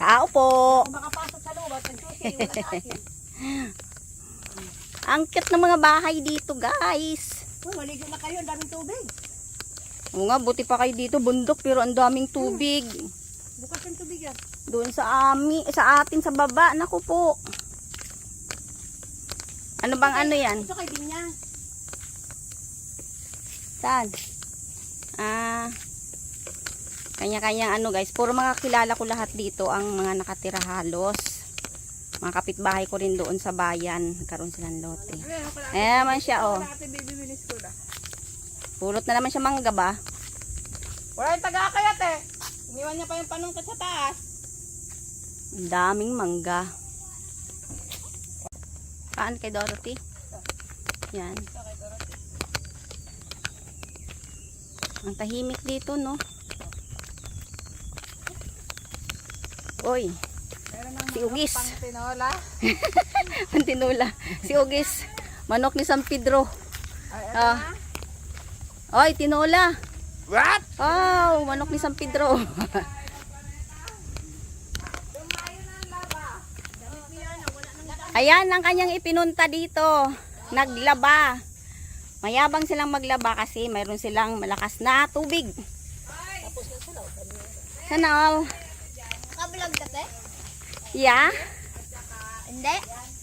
Tao po. Kung makapasok sa loob at nagsusi, wala sa akin. Ang cute ng mga bahay dito, guys. Oh, maligo na kayo, ang daming tubig. Oo nga, buti pa kayo dito, bundok, pero ang daming tubig. Bukas yung tubig yan. Doon sa atin sa baba. Naku po. Ano bang ano yan? Ito kay Binya. Saan? Kanya-kanya ano guys. Puro mga kilala ko lahat dito ang mga nakatira halos. Mga kapitbahay ko rin doon sa bayan. Nagkaroon silang lote. Ayan naman siya oh. Pulot na naman siya mangga ba? Wala yung taga-akayat eh. Iniwan niya pa yung panungkot sa taas. Ang daming mangga. Saan kay Dorothy? Yan. Ang tahimik dito, no? Oy. Si Ugis. Pang-tinola. Pantinula. Si Ugis. Manok ni San Pedro. Ay, Oy, tinola. what? Oh, manok ni San Pedro. Ayan ang kanyang ipinunta dito. Naglaba. Mayabang silang maglaba kasi mayroon silang malakas na tubig. Sana. Nakablog ka te? Yeah. Hindi.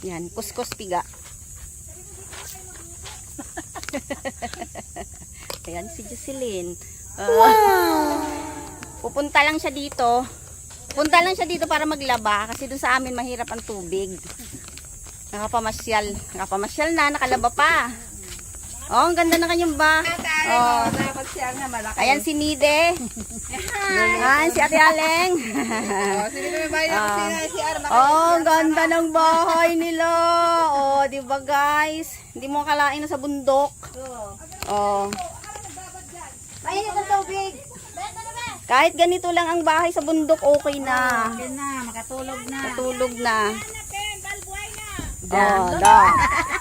Yan, kuskus piga. Ayan si Jocelyn. Pupunta lang siya dito. Punta lang siya dito para maglaba kasi doon sa amin mahirap ang tubig. Nakapamasyal. Nakapamasyal na, nakalaba pa. Oh, ang ganda ng kanyang ba. Oh. Ayan si Nide. Ayan si Ate Aleng. Oh, ang ganda ng bahay nila. Oh, di ba guys? Hindi mo akalain na sa bundok. Oh. Ayun yung tubig. Kahit ganito lang ang bahay sa bundok, okay na. Okay na, makatulog na. Matulog na. Oh, da.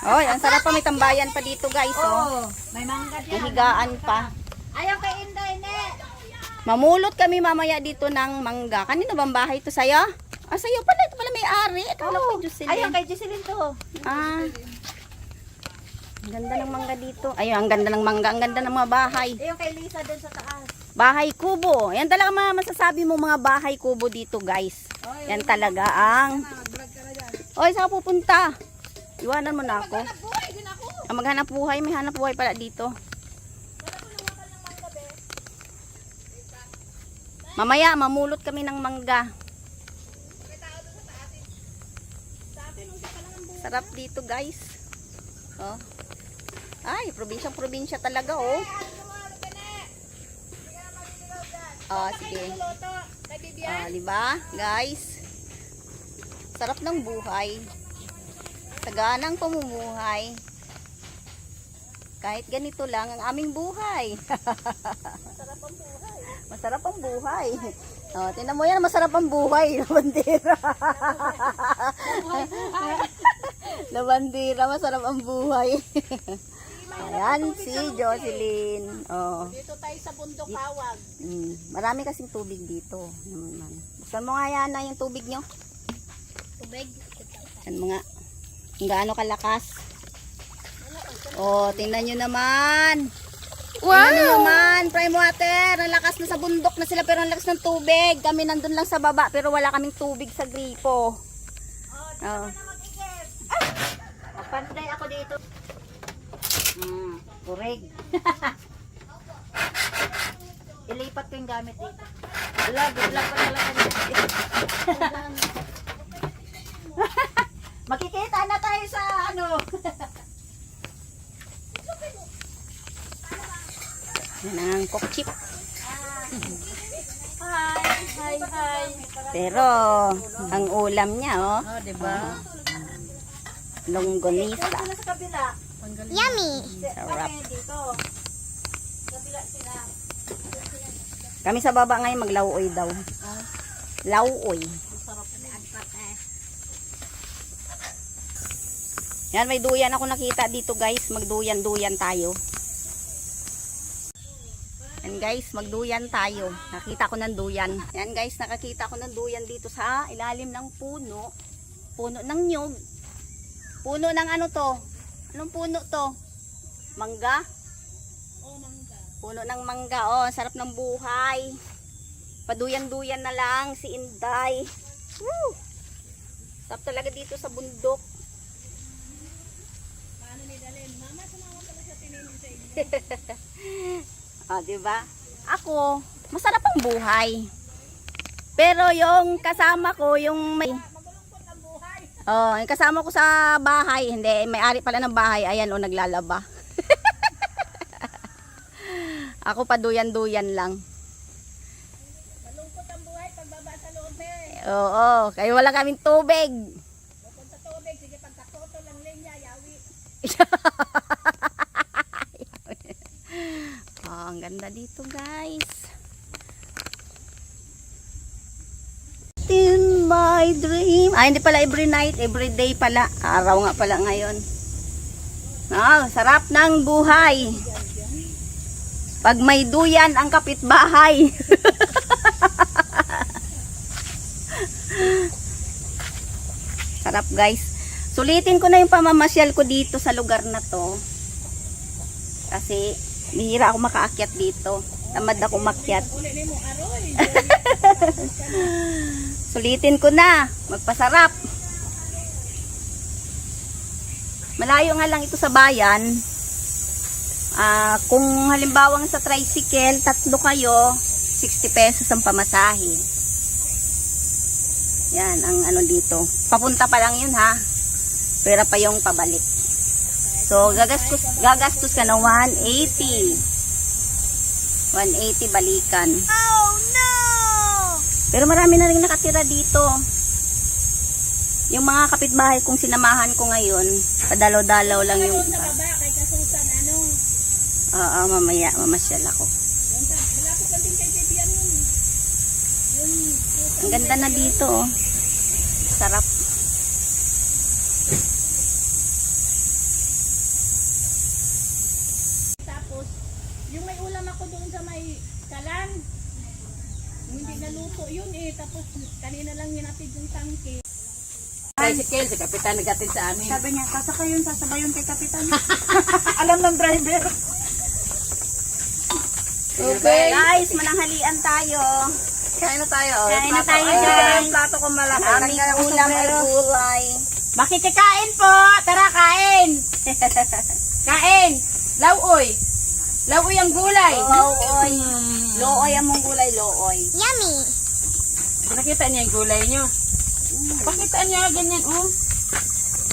Oh, ang sarap pa, may tambayan pa dito, guys, oh. May mangga May higaan pa. Ayaw kay Inday, ne. Mamulot kami mamaya dito ng mangga. Kanino bang bahay to sa'yo? Ah, sa'yo pala. Ito pala may-ari. Akala ko kay Jocelyn. Ayaw kay Jocelyn to. Ah. Ang ganda ng mangga dito. Ayun, ang ganda ng mangga. Ang ganda ng mga bahay. Ayaw kay Lisa doon sa taas. Bahay kubo. Yan talaga masasabi mo mga bahay kubo dito, guys. Yan talaga ang... Oy, saan ka pupunta? Iwanan mo na ako. Ang maghanap buhay. May hanap buhay pala dito. Mamaya, mamulot kami ng mangga. Sarap dito, guys. Oh. Ay, probinsya talaga, oh. Oh, sige. Oh, diba, guys? Sarap ng buhay. Saganang pamumuhay. Kahit ganito lang ang aming buhay. Masarap ang buhay. Masarap ang buhay. Oh, tingnan mo yan, masarap ang buhay. Labandera. Labandera, masarap ang buhay. Ayan si Jocelyn. Oh. Dito tayo sa bundok Hawag. Marami kasing tubig dito. Buksan mo nga yan na yung tubig nyo. Tubig. Yan mga kung gaano kalakas. Oh, tingnan nyo naman. Wow! Tingnan nyo naman, prime water. Ang lakas na sa bundok na sila pero ang lakas ng tubig. Kami nandun lang sa baba pero wala kaming tubig sa gripo. Oh. Pantay ako dito. Kurig. Ilipat ko yung gamit dito. Wala, bigla pa talaga. Makikita na tayo sa ano. Yan ang cook chip. Hi. Pero, ang ulam niya, oh. Oh, diba? Longganisa. Sila sa kabila. Yummy! Sarap. Dito. Kabila sila. Kami sa baba ngayon maglauoy daw. Lauoy. Sarap na agpat eh. Yan, may duyan ako nakita dito guys. Magduyan-duyan tayo. Yan Yan guys, magduyan tayo. Nakita ko ng duyan. Yan guys, nakakita ko ng duyan dito sa ilalim ng puno. Puno ng nyug. Puno ng ano to? Anong puno to? Mangga? Oh, mangga. Puno ng mangga. Oh, sarap ng buhay. Paduyan-duyan na lang si Inday. Woo! Sarap talaga dito sa bundok. Paano ni Dalen? Mama, sumama pala sa tinihin sa inyo. Ah, di ba? Ako, masarap ang buhay. Pero yung kasama ko, yung may Magulungkot ang buhay. oh, yung kasama ko sa bahay, hindi, may-ari pala ng bahay, ayan o naglalaba. Ako pa duyan-duyan lang. Malungkot ang buhay pagbaba sa loob eh. Oo, kaya wala kaming tubig. Bukod sa tubig, sige pagkatoto lang linya, yawi. Oh, ang ganda dito guys. In my dream. Ay, hindi pala every night, every day pala. Araw nga pala ngayon. Ah, sarap ng buhay. Pag may duyan ang kapitbahay. Sarap guys. Sulitin ko na yung pamamasyal ko dito sa lugar na to. Kasi bihira ako makaakyat dito. Tamad ako makyat. Uli ni mo, aroy. Sulitin ko na. Magpasarap. Malayo nga lang ito sa bayan. Kung halimbawang sa tricycle, 3 kayo, 60 pesos ang pamasahe. Yan, ang ano dito. Papunta pa lang yun ha. Pera pa yung pabalik. So, gagastos ka ng 180. 180 balikan. Oh no! Pero marami na rin nakatira dito. Yung mga kapitbahay kong sinamahan ko ngayon, padalaw-dalaw lang yung Sa baba, kay Kasusan, ano? Oo, mamaya, mamasyal ako. Malapit lang din kay Bibian yun. Ang ganda na dito, oh. Sarap. Tapos, yung may ulam ako doon sa may kalan, hindi naluto yun eh. Tapos, kanina lang hinatid yung tangke. Tricycle, si Kapitan nagatid sa amin. Sabi niya, sasakay yun kay Kapitan. Alam ng driver. Okay. Guys, mananghalian tayo. Kain na tayo. Kain na tayo, Ay, guys. yung plato ko malaki. Aming ulam ay gulay. Makikikain po! Tara, kain! Kain! Lauoy! Lauoy ang gulay! Looy. Looy ang mong gulay, looy. Nakita niya yung gulay niyo? Pakita niya ganyan, oh.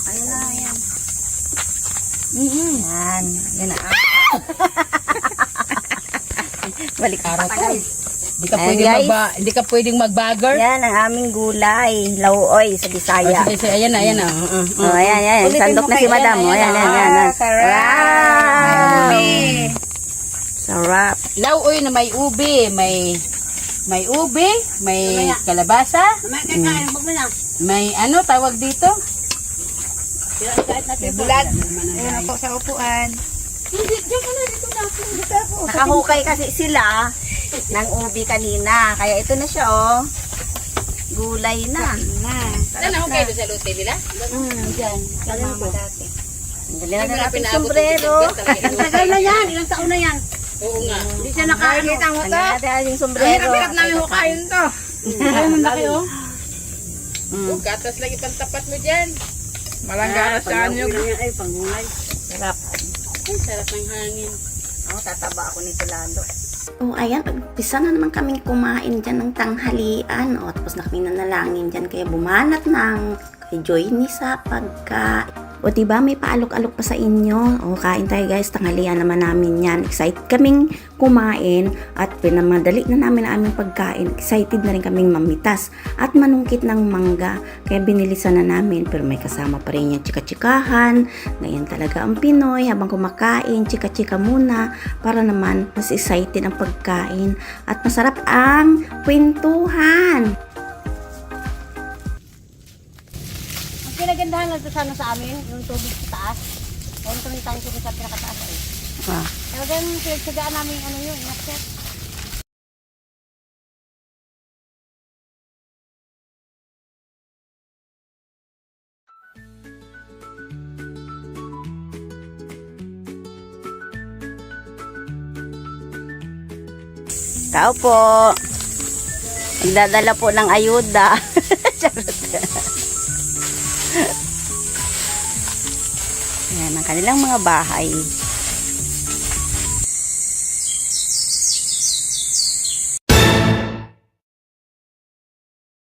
Ayun na, yan. Yan. Yan na. Balik Karot. guys. Hindi ka pwedeng mag-bagger. Yan ang aming gulay. Lauoy sa Bisaya. Sige, ayan na, ayan na. Oh, ayan, ayan. Sandok na si madam. Oh, ayan, ayan, ayan. Wow! Sarap. Lauoy na may ubi, may ubi, may kalabasa, may ano tawag dito? May bulag. Ayan ako sa upuan. Nakahukay kasi sila ng ubi kanina. Kaya ito na siya, oh. Gulay na. Saan ako kayo sa lote nila? Diyan. Sa mama dati. Ang galing na natin Pinaabot sombrero. yung Tagal na yan. Ilang taon na yan. Oo nga. Hindi siya nakakita mo Ang to. natin ating sombrero. Hirap namin hukayin to. Ayun, ang laki oh. Huwag gatas lang ipantapat mo dyan. Malanggaras sa anyo. Sarap. Ay, sarap ng hangin. Oh, tataba ako nito lalo. Oh, ayan, pagpisa na naman kaming kumain dyan ng tanghalian. O, tapos na kami nanalangin dyan. Kaya bumanat ng kay Joy ni sa pagkain. O, diba, may paalok-alok pa sa inyo. O, kain tayo guys, tanghalian naman namin yan. Excited kaming kumain at pinamadali na namin ang aming pagkain. Excited na rin kaming mamitas at manungkit ng mangga. Kaya binilisan na namin, pero may kasama pa rin yung chika-chikahan. Ngayon talaga ang Pinoy, habang kumakain, chika-chika muna para naman mas excited ang pagkain at masarap ang kwentuhan. Ang pinagandahan lang sana sa amin, yung tubig sa taas. Kung ito yung tangke sa pinakataas. Ah. Talagang pinagsagaan namin ano yun, inakyat. Tao po. Nagdadala po ng ayuda. Charot. Ayan ang kanilang mga bahay.